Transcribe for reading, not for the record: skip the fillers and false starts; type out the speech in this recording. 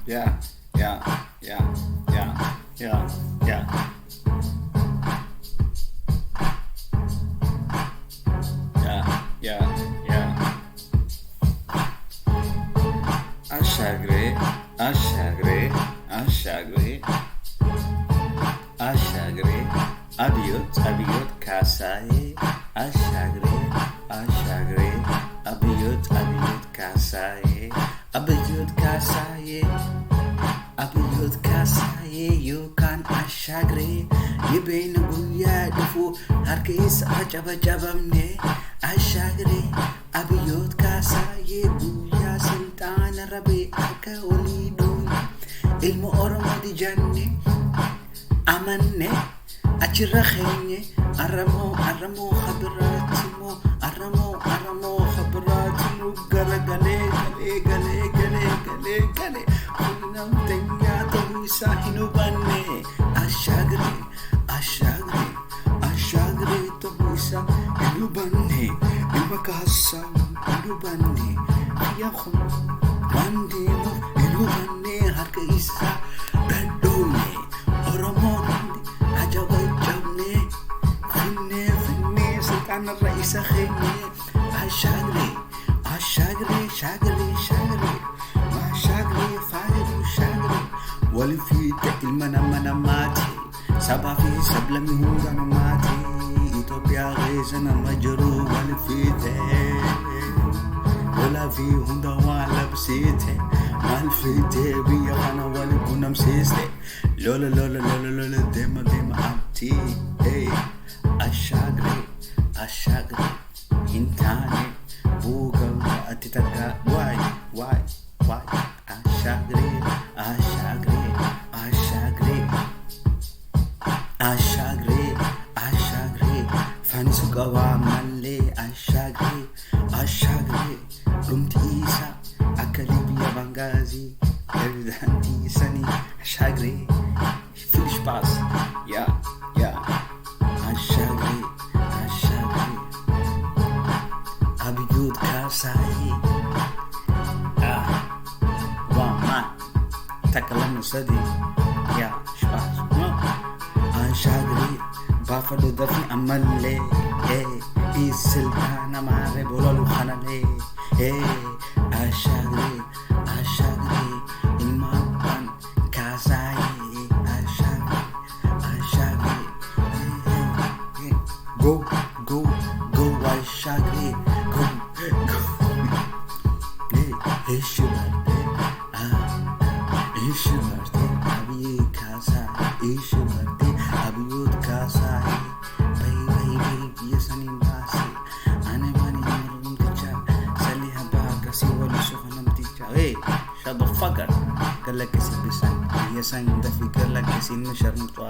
yeah, yeah, yeah, yeah, yeah, yeah. Yeah, yeah, yeah. Ashagre, ashagre, ashagre, ashagre. Abiyot, kasaye. Ashagre, ashagre. Abiyot, kasaye. Abiyot, kasaye. Abiyot, kasaye. Yookaan ashagre. Yibeen guyyaa dhufu harkis ajabajabamne. Ashagre, abiyot, kasaye. Guyyaa sultaana rabe akka olii dhuunye. Ilmu Oromoo di janne amanne achirra kheenye arramoo khabiraatimo arramoo khabiraatimo gale kunam tenya ta'uu isaa hin hubanne ashagre ta'uu isaa hin hubanne ilma kaasaa hin hubanne biyya kun waan deemuuf hin hubanne harka isaa gadhoone Oromoon ajabajabne finne sultaan raisa kheenye ashagre walifite ilma namati sabafi sablami hunda namati Ethiopia reason majru walifite ولا في هندا ولا بسيته ما الفيته بيا وانا ولا كنا مسيسته لولا ديما عبتي اي ashagre intane buga atitaka why ashagre fansu qawa malle ashagre dumti isa akali biya bangazi evidanti sani ashagre finish pass yeah ashagre abiyot kasaye one man takalam sadi yeah space no ashagre bafalo dafi amalle isiltana mare bolalu khanale ashagre ilman kasaye ashagre go ashagre go ishmarte abiyot kasaye bay yasanin basi ane mani narum ticha sali haba kasi wali sukhanam ticha shut the fuck up galak kisi bisan yasan da fikir lak kisi nisharm toa